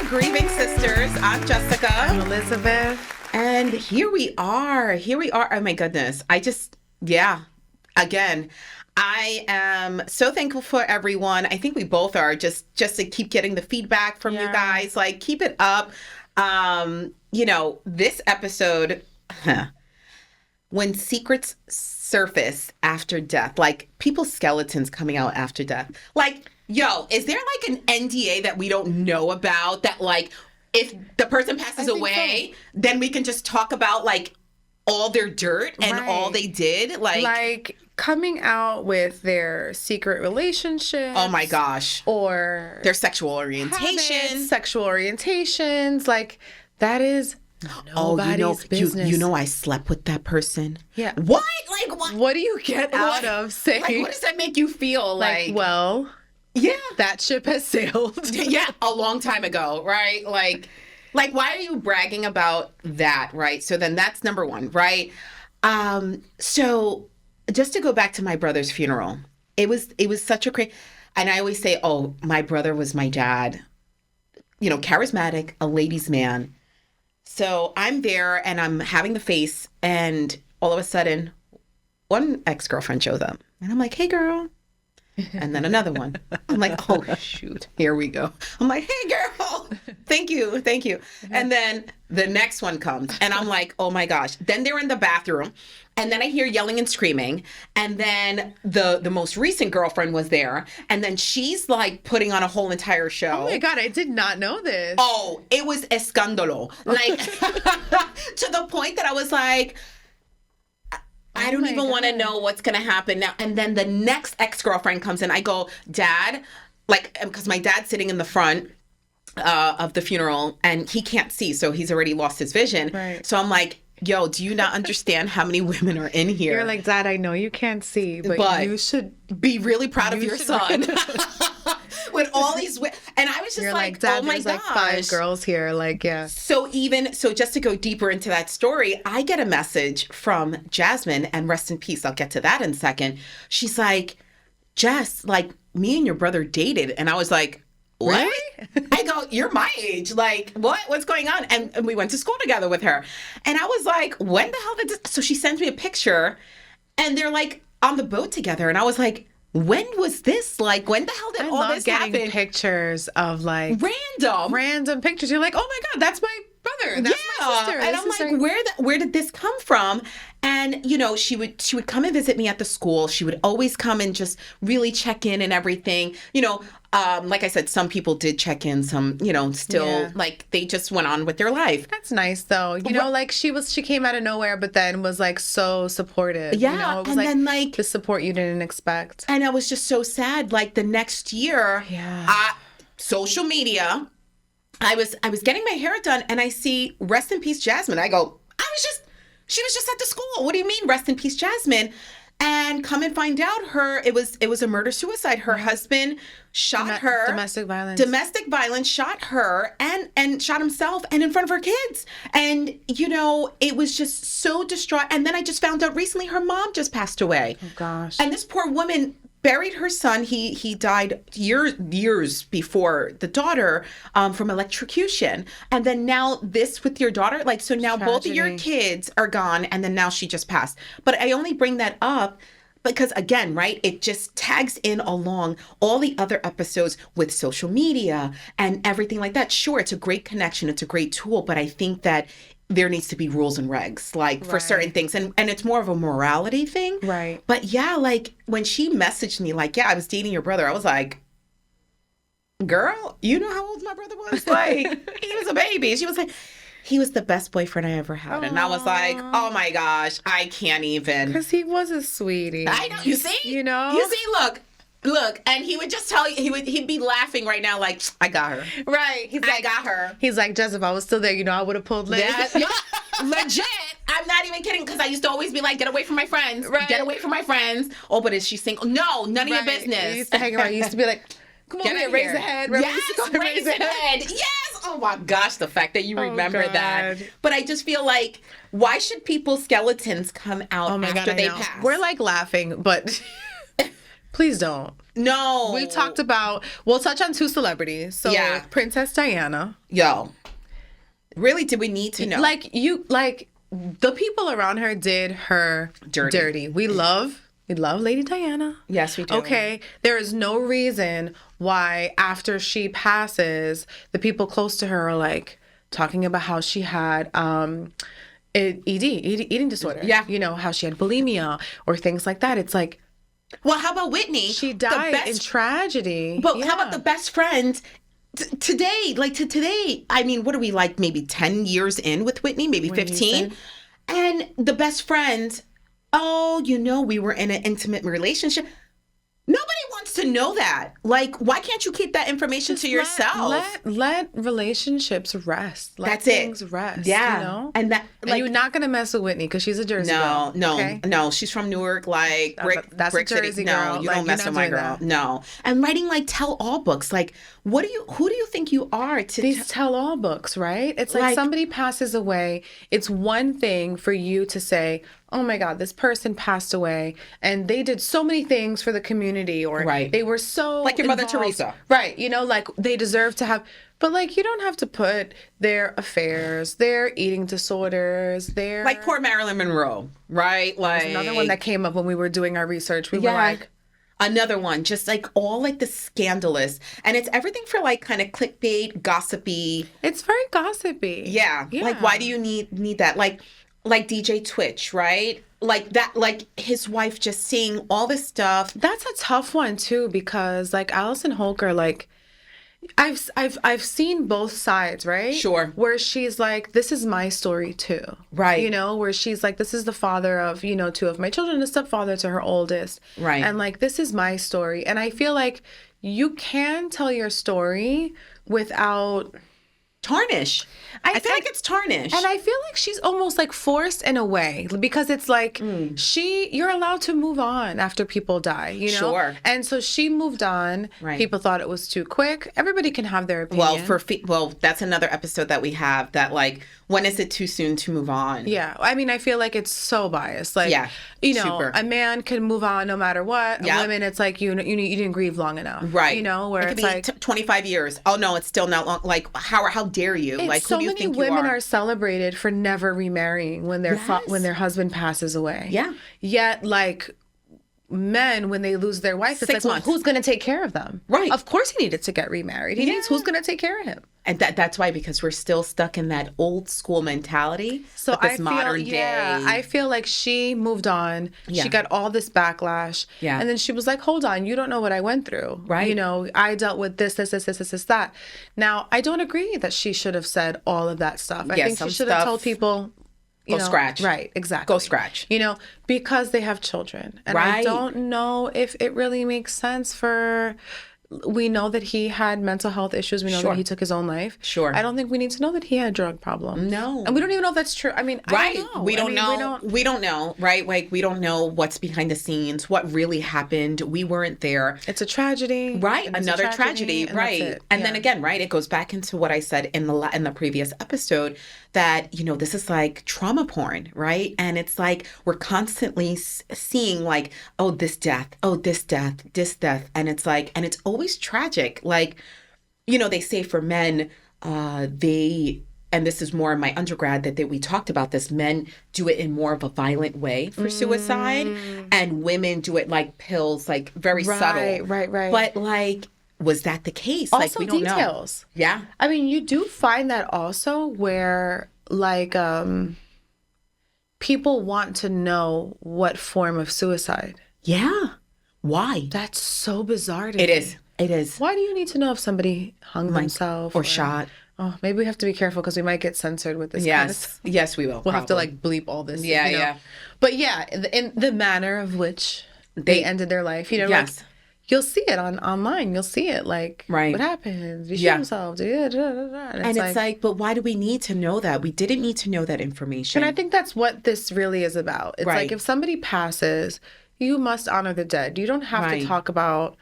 Grieving Sisters. I'm Jessica. I'm Elizabeth. And here we are. Oh my goodness. Again, I am so thankful for everyone. I think we both are just to keep getting the feedback from you guys. Like, keep it up. This episode, when secrets surface after death, like people's skeletons coming out after death. Like, yo, is there like an NDA that we don't know about that, like, if the person passes away, then we can just talk about like all their dirt and all they did? Like coming out with their secret relationship. Oh my gosh. Or their sexual orientation. Sexual orientations. Like, that is nobody's business. You know I slept with that person. Yeah. What? Like, what? What do you get out of saying? Like, what does that make you feel like? Well, yeah, that ship has sailed. Yeah, a long time ago, right? Like, why are you bragging about that, right? So then that's number one, right? So just to go back to my brother's funeral, it was such a crazy, and I always say, oh, my brother was my dad, charismatic, a ladies' man. So I'm there and I'm having the face, and all of a sudden, one ex-girlfriend shows up, and I'm like, hey, girl. And then another one. I'm like, oh, shoot, here we go. I'm like, hey, girl, thank you. And then the next one comes, and I'm like, oh, my gosh. Then they're in the bathroom, and then I hear yelling and screaming. And then the most recent girlfriend was there, and then she's like putting on a whole entire show. Oh, my God, I did not know this. Oh, it was escándalo. Like, to the point that I was like, I don't even want to know what's going to happen now. And then the next ex-girlfriend comes in. I go, Dad, like, because my dad's sitting in the front of the funeral and he can't see. So he's already lost his vision. Right. So I'm like, yo, do you not understand how many women are in here? You're like, Dad, I know you can't see, but you should be really proud of your son. With all these, and I was just like, Dad, oh my there's gosh. like 5 girls here, like, yeah. So just to go deeper into that story, I get a message from Jasmine, and rest in peace, I'll get to that in a second. She's like, Jess, like, me and your brother dated, and I was like, what? Really? I go, you're my age. Like, what? What's going on? And we went to school together with her, and I was like, when the hell did this? So she sends me a picture, and they're like on the boat together, and I was like, when was this? Like, when the hell did all this happen? Getting pictures of like random pictures. You're like, oh my God, that's my brother. That's my sister. And I'm like, where did this come from? And she would come and visit me at the school. She would always come and just really check in and everything. Like I said, some people did check in. Some, still like they just went on with their life. That's nice though. Like she came out of nowhere, but then was like so supportive. Yeah, it was and then like the support you didn't expect. And I was just so sad. Like the next year, social media. I was getting my hair done, and I see rest in peace, Jasmine. I go, she was just at the school. What do you mean, rest in peace, Jasmine? And come and find out, it was a murder suicide. Her husband shot her. Domestic violence. Shot her and shot himself and in front of her kids. And it was just so distraught. And then I just found out recently her mom just passed away. Oh gosh. And this poor woman buried her son. He died years before the daughter from electrocution. And then now this with your daughter, like, so now both of your kids are gone, and then now she just passed. But I only bring that up because, again, right, it just tags in along all the other episodes with social media and everything like that. Sure, it's a great connection. It's a great tool. But I think that there needs to be rules and regs, like, for certain things. And it's more of a morality thing. Right. But yeah, like, when she messaged me, like, yeah, I was dating your brother, I was like, girl, you know how old my brother was? Like, he was a baby. She was like, he was the best boyfriend I ever had. Aww. And I was like, oh my gosh, I can't even. Because he was a sweetie. I know. You see? You see, look, and he would just tell you, he'd be laughing right now, like, I got her. Right. I got her. He's like, Jess, if I was still there, I would have pulled Liz. Yeah, legit. I'm not even kidding, because I used to always be like, get away from my friends. Right. Get away from my friends. Oh, but is she single? No, none of your business. You used to hang around. You used to be like, come on, raise the head. Yes, raise the head. Yes. Oh my gosh, the fact that you remember that. But I just feel like, why should people's skeletons come out after they pass? We're like laughing, but Please don't. No. We'll touch on 2 celebrities. So Princess Diana. Yo. Really, did we need to know? The people around her did her dirty. We love Lady Diana. Yes, we do. Okay. There is no reason why after she passes, the people close to her are like talking about how she had eating disorder. Yeah. You know, how she had bulimia or things like that. It's like, well, how about Whitney? She died in tragedy. But how about the best friend today? Like to today, I mean, what are we like maybe 10 years in with Whitney? Maybe 15? And the best friend, we were in an intimate relationship. Nobody wants to know that. Like, why can't you keep that information to yourself? Let relationships rest. Let That's things it. rest. Yeah. You know? And you're not going to mess with Whitney because she's a Jersey girl. No. She's from Newark, like, that's Brick a Jersey City. girl. No, you don't mess with my girl. That. No. And writing, like, tell-all books. Like, who do you think you are to... These tell-all books, right? It's like somebody passes away. It's one thing for you to say, oh my God, this person passed away and they did so many things for the community, or they were so like your Mother Teresa. Right. You know, like they deserve to have, but like you don't have to put their affairs, their eating disorders, their... Like poor Marilyn Monroe, right? Like... There's another one that came up when we were doing our research. We were like... Another one, just like all like the scandalous. And it's everything for like kind of clickbait, gossipy. It's very gossipy. Yeah. Like why do you need that? Like DJ Twitch, right? Like that, like his wife just seeing all this stuff. That's a tough one too, because like Alison Holker, like I've seen both sides, right? Sure. Where she's like, this is my story too. Right. You know, where she's like, this is the father of, 2 of my children, a stepfather to her oldest. Right. And like, this is my story. And I feel like you can tell your story without... tarnish. I feel like it's tarnished. And I feel like she's almost like forced in a way, because it's like you're allowed to move on after people die, you know? Sure. And so she moved on. Right. People thought it was too quick. Everybody can have their opinion. Well, that's another episode that we have that like, when is it too soon to move on? Yeah. I mean, I feel like it's so biased. Like, super. A man can move on no matter what. A woman, it's like, you didn't grieve long enough. Right. You know, where it could it's be like 25 years. Oh no, it's still not long. Like, how dare you? Like, who so do you many think women you are? are celebrated for never remarrying when their husband passes away. Yeah. Yet, like, men, when they lose their wife, it's 6 like, months. well, who's going to take care of them? Right. Of course he needed to get remarried. He needs who's going to take care of him. And that's why, because we're still stuck in that old school mentality. So this modern day. I feel like she moved on. Yeah. She got all this backlash. Yeah. And then she was like, hold on, you don't know what I went through. Right. You know, I dealt with this, that. Now, I don't agree that she should have said all of that stuff. I think she should have told people, go scratch. Right, exactly. Go scratch. Because they have children. And I don't know if it really makes sense for... We know that he had mental health issues. We know that he took his own life. Sure. I don't think we need to know that he had drug problems. No. And we don't even know if that's true. I mean, right. I don't know. We don't know, right? Like, we don't know what's behind the scenes, what really happened. We weren't there. It's a tragedy. Right. Another tragedy. Right. And then again, right, it goes back into what I said in the previous episode, that, this is like trauma porn, right? And it's like we're constantly seeing like, oh, this death, this death. And it's like, and it's always tragic. Like, they say for men, and this is more in my undergrad that we talked about this, men do it in more of a violent way for suicide, and women do it like pills, like very subtle. Right. But like, was that the case? Also, like, we don't details. know. Yeah. I mean, you do find that also where like people want to know what form of suicide. Yeah. Why? That's so bizarre to me. It is. Why do you need to know if somebody hung themselves or shot? Oh, maybe we have to be careful because we might get censored with this. Yes. Yes, we will. We'll have to like bleep all this. Yeah, yeah. But yeah, in the manner of which they ended their life, yes. Like, you'll see it online. You'll see it like, what happened? They shoot themselves. And it's like, but why do we need to know that? We didn't need to know that information. And I think that's what this really is about. It's like, if somebody passes, you must honor the dead. You don't have to talk about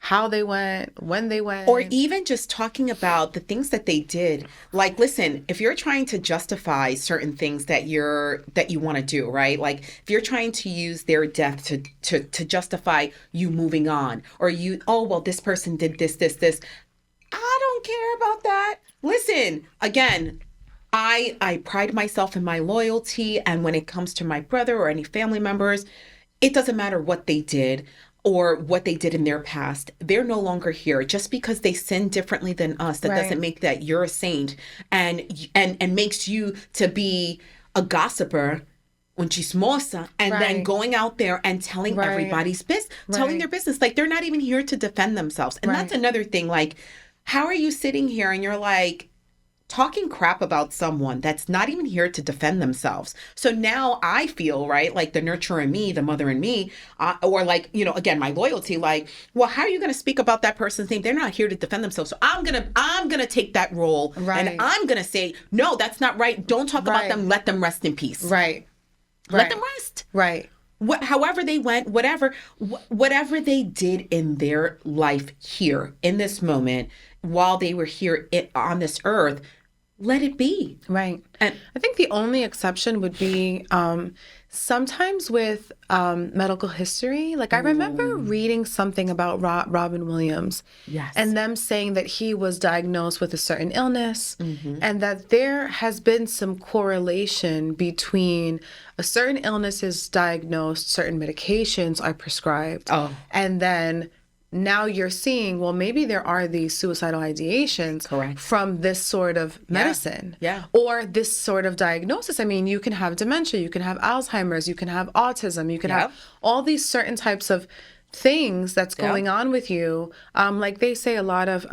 how they went, when they went. Or even just talking about the things that they did. Like, listen, if you're trying to justify certain things that you want to do, right? Like if you're trying to use their death to justify you moving on, or this person did this. I don't care about that. Listen, again, I pride myself in my loyalty, and when it comes to my brother or any family members, it doesn't matter what they did or what they did in their past. They're no longer here. Just because they sin differently than us, that doesn't make that you're a saint and makes you to be a gossiper, un chismosa, and then going out there and telling everybody's business, telling their business. Like, they're not even here to defend themselves. And that's another thing. Like, how are you sitting here and you're like, talking crap about someone that's not even here to defend themselves? So now I feel, right, like the nurturer in me, the mother in me, or like, again, my loyalty, like, well, how are you going to speak about that person's name? They're not here to defend themselves. So I'm gonna take that role, and I'm gonna say, no, that's not right. Don't talk about them. Let them rest in peace. Let them rest. However they went, whatever they did in their life here in this moment while they were here on this earth, let it be. And I think the only exception would be sometimes with medical history. Like, I remember reading something about Robin Williams, and them saying that he was diagnosed with a certain illness, and that there has been some correlation between a certain illness is diagnosed, certain medications are prescribed, and then now you're seeing, well, maybe there are these suicidal ideations from this sort of medicine or this sort of diagnosis. I mean, you can have dementia, you can have Alzheimer's, you can have autism, you can have all these certain types of things that's going on with you. Like they say, a lot of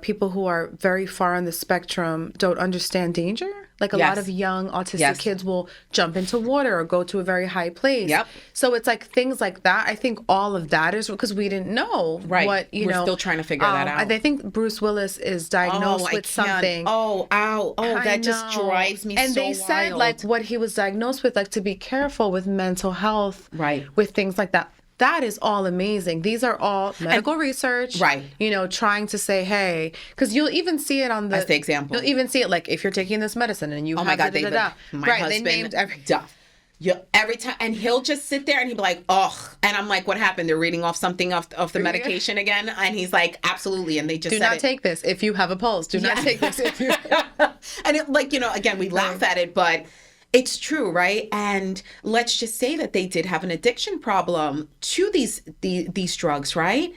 people who are very far on the spectrum don't understand danger. Like a lot of young autistic kids will jump into water or go to a very high place. So it's like things like that. I think all of that is because we didn't know what, We're still trying to figure that out. I think Bruce Willis is diagnosed with something. That just drives me so wild. And they said like what he was diagnosed with, like to be careful with mental health, with things like that. That is all amazing. These are all medical research, trying to say, hey, because you'll even see it on That's the example. You'll even see it like if you're taking this medicine and you have my God, my husband, they named Duff. Every time, and he'll just sit there and he'll be like, oh, and I'm like, what happened? They're reading off something of the medication again, and he's like, absolutely, and they just do not take this if you have a pulse. Do not take this if you. And it, like, again, we laugh at it, but it's true, right? And let's just say that they did have an addiction problem to these drugs, right?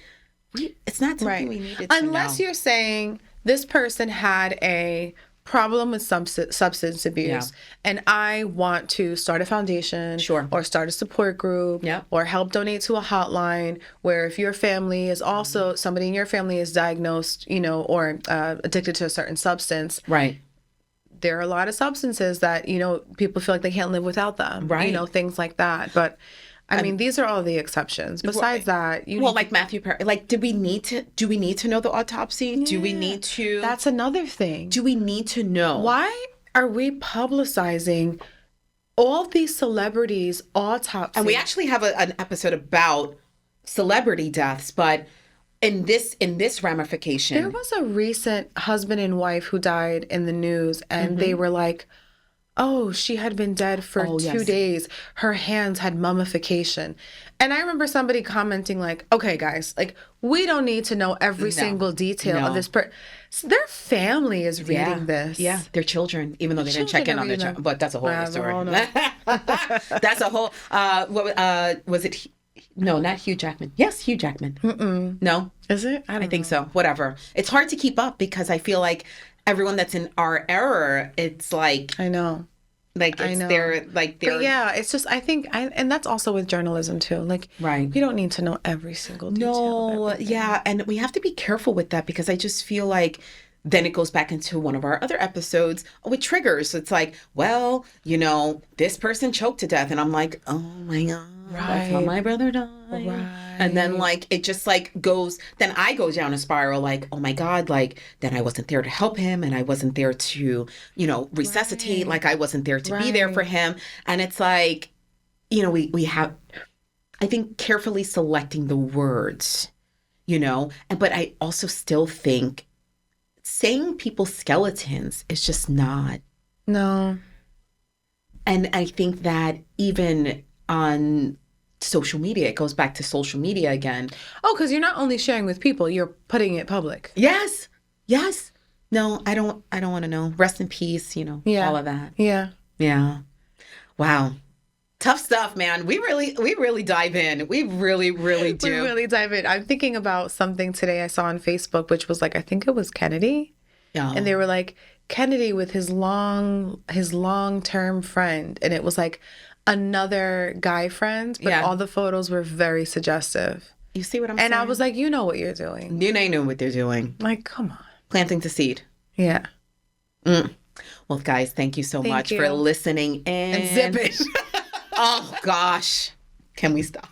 It's not something we needed to Unless you're saying this person had a problem with substance abuse, and I want to start a foundation, or start a support group, or help donate to a hotline where if your family is also, somebody in your family is diagnosed, or addicted to a certain substance. There are a lot of substances that, people feel like they can't live without them. Things like that. But I mean, these are all the exceptions. Besides that, like Matthew Perry, like, do we need to know the autopsy? Do we need to? That's another thing. Do we need to know? Why are we publicizing all these celebrities' autopsies? And we actually have an episode about celebrity deaths, but in this ramification, there was a recent husband and wife who died in the news, and they were like, oh, she had been dead for 2 days. Her hands had mummification. And I remember somebody commenting like, okay, guys, like, we don't need to know every single detail of this so their family is reading this. Their children, even though they didn't check in on their children. But that's a whole other story. That's a whole, was it? No, not Hugh Jackman. Yes, Hugh Jackman. No? Is it? I think so. Whatever. It's hard to keep up because I feel like everyone that's in our era, it's like... I know. Like, it's their... Like, their... But yeah, it's just, I think... and that's also with journalism, too. Like, we don't need to know every single detail. No, yeah. And we have to be careful with that because I just feel like... Then it goes back into one of our other episodes with triggers. It's like, well, this person choked to death. And I'm like, oh my God. That's how my brother died. And then like it just like goes, then I go down a spiral like, oh my God, like then I wasn't there to help him and I wasn't there to, resuscitate, like I wasn't there to be there for him. And it's like, we have, I think carefully selecting the words, but I also still think saying people's skeletons is just not. No. And I think that even on social media, it goes back to social media again. Oh, because you're not only sharing with people, you're putting it public. Yes. No, I don't want to know. Rest in peace, all of that. Yeah. Wow. Tough stuff, man. We really dive in. We really, really do. We really dive in. I'm thinking about something today I saw on Facebook, which was like, I think it was Kennedy. Yeah. And they were like, Kennedy with his long-term friend. And it was like another guy friend, but all the photos were very suggestive. You see what I'm saying? And I was like, you know what you're doing. They know what they're doing. Like, come on. Planting the seed. Yeah. Well, guys, thank you so much for listening in. And zip it. Oh, gosh. Can we stop?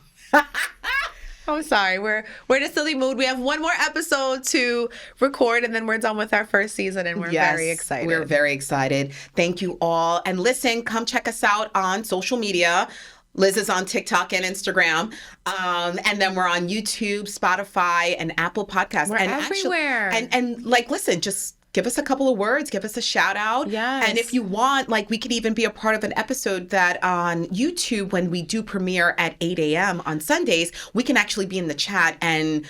I'm sorry. We're in a silly mood. We have one more episode to record, and then we're done with our first season, and we're very excited. We're very excited. Thank you all. And listen, come check us out on social media. Liz is on TikTok and Instagram. And then we're on YouTube, Spotify, and Apple Podcasts. We're everywhere. And listen, just give us a couple of words, give us a shout out. Yes. And if you want, we could even be a part of an episode that on YouTube, when we do premiere at 8 a.m. on Sundays, we can actually be in the chat. And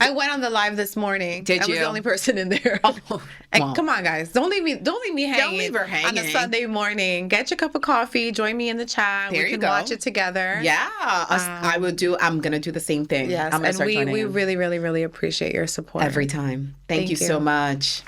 I went on the live this morning. Did you? I was the only person in there. Oh, and come on, guys. Don't leave me hanging. Don't leave her hanging. On a Sunday morning. Get your cup of coffee. Join me in the chat. There we can you go. watch it together. Yeah. I'm going to do the same thing. Yes. I'm and we really, really, really appreciate your support. Every time. Thank you so much.